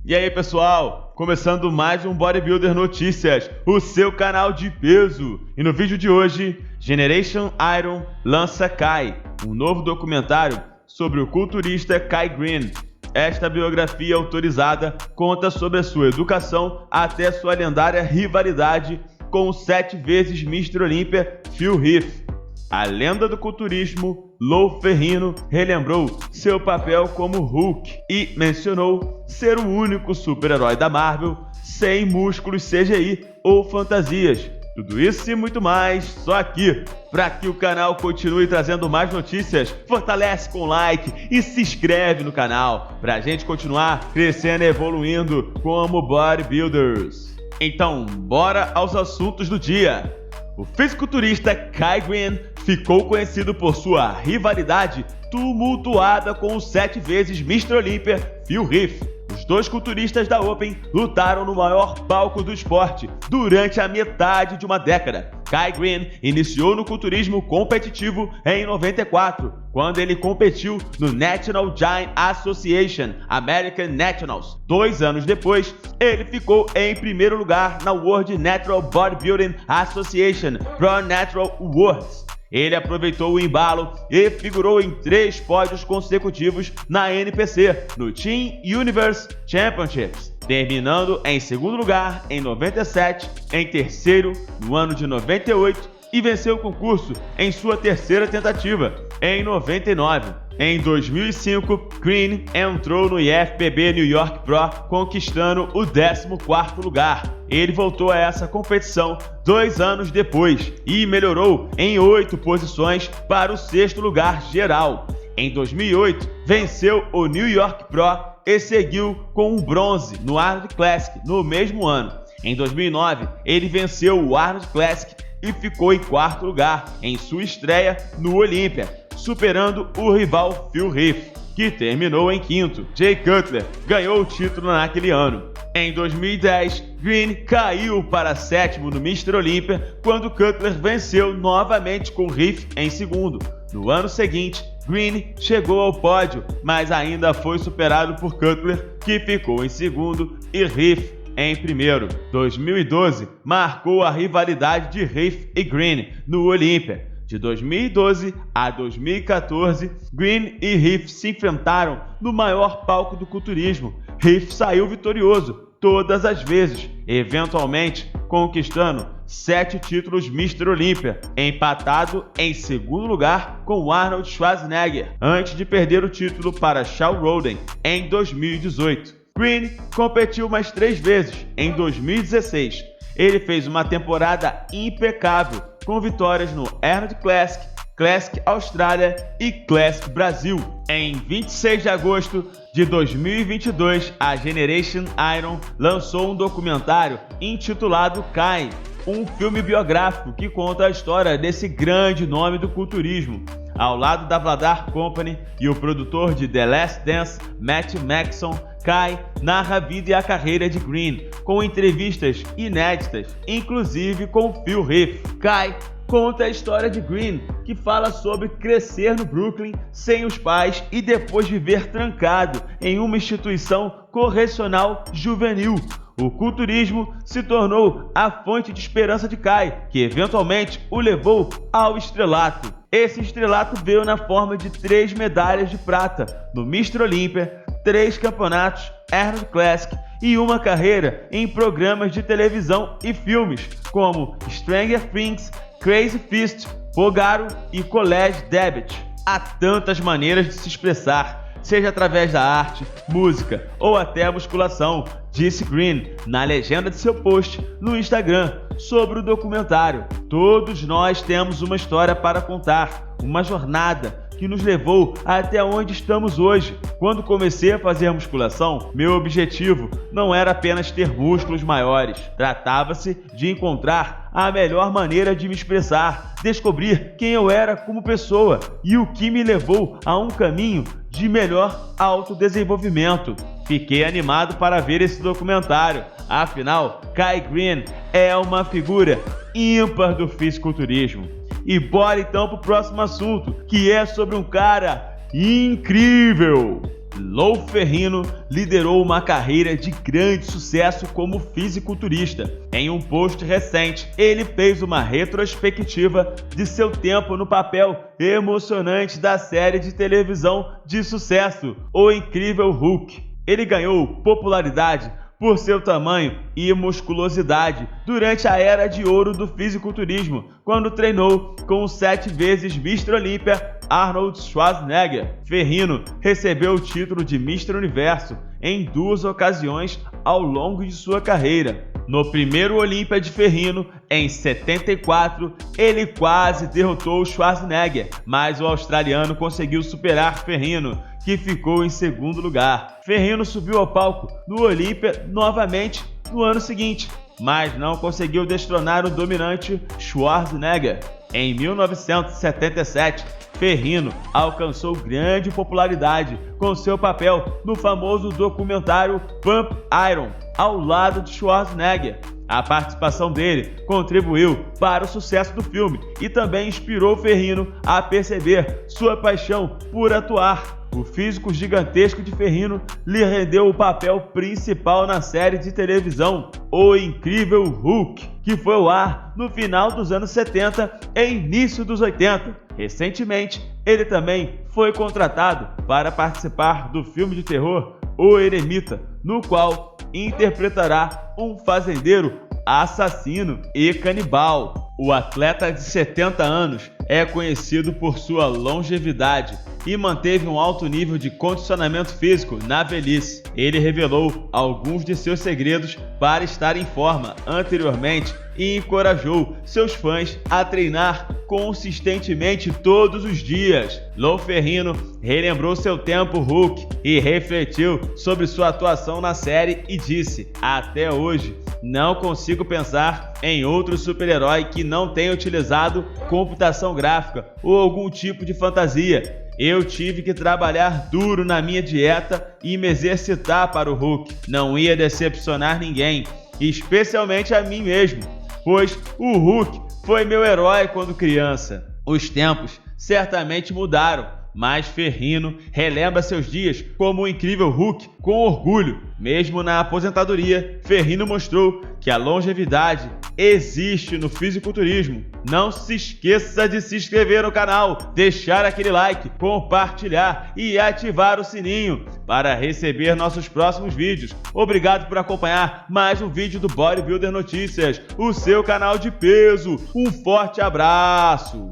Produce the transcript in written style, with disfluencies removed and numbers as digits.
E aí pessoal, começando mais um Bodybuilder Notícias, o seu canal de peso. E no vídeo de hoje, Generation Iron lança Kai, um novo documentário sobre o culturista Kai Greene. Esta biografia autorizada conta sobre a sua educação até sua lendária rivalidade com o 7 vezes Mr. Olympia Phil Heath. A lenda do culturismo, Lou Ferrigno, relembrou seu papel como Hulk e mencionou ser o único super-herói da Marvel sem músculos CGI ou fantasias. Tudo isso e muito mais só aqui. Para que o canal continue trazendo mais notícias, fortalece com like e se inscreve no canal para a gente continuar crescendo e evoluindo como bodybuilders. Então, bora aos assuntos do dia. O fisiculturista Kai Greene ficou conhecido por sua rivalidade tumultuada com o 7 vezes Mr. Olympia Phil Heath. Os dois culturistas da Open lutaram no maior palco do esporte durante a metade de uma década. Kai Greene iniciou no culturismo competitivo em 94, quando ele competiu no National Giant Association American Nationals. 2 anos depois, ele ficou em primeiro lugar na World Natural Bodybuilding Association Pro Natural Awards. Ele aproveitou o embalo e figurou em 3 pódios consecutivos na NPC, no Team Universe Championships, terminando em segundo lugar em 97, em terceiro no ano de 98 e venceu o concurso em sua terceira tentativa, em 99. Em 2005, Greene entrou no IFBB New York Pro, conquistando o 14º lugar. Ele voltou a essa competição 2 anos depois e melhorou em 8 posições para o 6º lugar geral. Em 2008, venceu o New York Pro e seguiu com um bronze no Arnold Classic no mesmo ano. Em 2009, ele venceu o Arnold Classic e ficou em 4º lugar em sua estreia no Olympia, superando o rival Phil Heath, que terminou em 5º. Jay Cutler ganhou o título naquele ano. Em 2010, Greene caiu para 7º no Mr. Olympia, quando Cutler venceu novamente com Heath em 2º. No ano seguinte, Greene chegou ao pódio, mas ainda foi superado por Cutler, que ficou em 2º, e Heath em 1º. 2012 marcou a rivalidade de Heath e Greene no Olympia. De 2012 a 2014, Greene e Heath se enfrentaram no maior palco do culturismo. Heath saiu vitorioso todas as vezes, eventualmente conquistando 7 títulos Mr. Olympia, empatado em segundo lugar com Arnold Schwarzenegger, antes de perder o título para Shawn Rhoden em 2018. Greene competiu mais 3 vezes em 2016. Ele fez uma temporada impecável, com vitórias no Arnold Classic, Classic Austrália e Classic Brasil. Em 26 de agosto de 2022, a Generation Iron lançou um documentário intitulado Kai, um filme biográfico que conta a história desse grande nome do culturismo. Ao lado da Vladar Company e o produtor de The Last Dance, Matt Maxson, Kai narra a vida e a carreira de Greene, com entrevistas inéditas, inclusive com Phil Heath. Kai conta a história de Greene, que fala sobre crescer no Brooklyn sem os pais e depois viver trancado em uma instituição correcional juvenil. O culturismo se tornou a fonte de esperança de Kai, que eventualmente o levou ao estrelato. Esse estrelato veio na forma de 3 medalhas de prata no Mr. Olympia, 3 campeonatos Arnold Classic e uma carreira em programas de televisão e filmes como Stranger Things, Crazy Fist, Fogaro e College Debut. Há tantas maneiras de se expressar, seja através da arte, música ou até a musculação, disse Greene na legenda de seu post no Instagram sobre o documentário. Todos nós temos uma história para contar, uma jornada que nos levou até onde estamos hoje. Quando comecei a fazer musculação, meu objetivo não era apenas ter músculos maiores. Tratava-se de encontrar a melhor maneira de me expressar, descobrir quem eu era como pessoa e o que me levou a um caminho de melhor autodesenvolvimento. Fiquei animado para ver esse documentário. Afinal, Kai Greene é uma figura ímpar do fisiculturismo. E bora então pro próximo assunto, que é sobre um cara incrível. Lou Ferrigno liderou uma carreira de grande sucesso como fisiculturista. Em um post recente, ele fez uma retrospectiva de seu tempo no papel emocionante da série de televisão de sucesso, O Incrível Hulk. Ele ganhou popularidade por seu tamanho e musculosidade durante a era de ouro do fisiculturismo, quando treinou com o 7 vezes Mr. Olímpia Arnold Schwarzenegger. Ferrigno recebeu o título de Mr. Universo em 2 ocasiões ao longo de sua carreira. No primeiro Olímpia de Ferrigno, em 74, ele quase derrotou Schwarzenegger, mas o australiano conseguiu superar Ferrigno, que ficou em segundo lugar. Ferrigno subiu ao palco no Olímpia novamente no ano seguinte, mas não conseguiu destronar o dominante Schwarzenegger. Em 1977, Ferrigno alcançou grande popularidade com seu papel no famoso documentário Pump Iron, ao lado de Schwarzenegger. A participação dele contribuiu para o sucesso do filme e também inspirou Ferrigno a perceber sua paixão por atuar. O físico gigantesco de Ferrigno lhe rendeu o papel principal na série de televisão O Incrível Hulk, que foi ao ar no final dos anos 70 e início dos 80. Recentemente, ele também foi contratado para participar do filme de terror O Eremita, no qual interpretará um fazendeiro assassino e canibal. O atleta de 70 anos é conhecido por sua longevidade e manteve um alto nível de condicionamento físico na velhice. Ele revelou alguns de seus segredos para estar em forma anteriormente e encorajou seus fãs a treinar consistentemente todos os dias. Lou Ferrigno relembrou seu tempo Hulk e refletiu sobre sua atuação na série e disse: "Até hoje, não consigo pensar em outro super-herói que não tenha utilizado computação gráfica ou algum tipo de fantasia. Eu tive que trabalhar duro na minha dieta e me exercitar para o Hulk. Não ia decepcionar ninguém, especialmente a mim mesmo, pois o Hulk foi meu herói quando criança." Os tempos certamente mudaram, mas Ferrigno relembra seus dias como o Incrível Hulk com orgulho. Mesmo na aposentadoria, Ferrigno mostrou que a longevidade existe no fisiculturismo. Não se esqueça de se inscrever no canal, deixar aquele like, compartilhar e ativar o sininho para receber nossos próximos vídeos. Obrigado por acompanhar mais um vídeo do Bodybuilder Notícias, o seu canal de peso. Um forte abraço!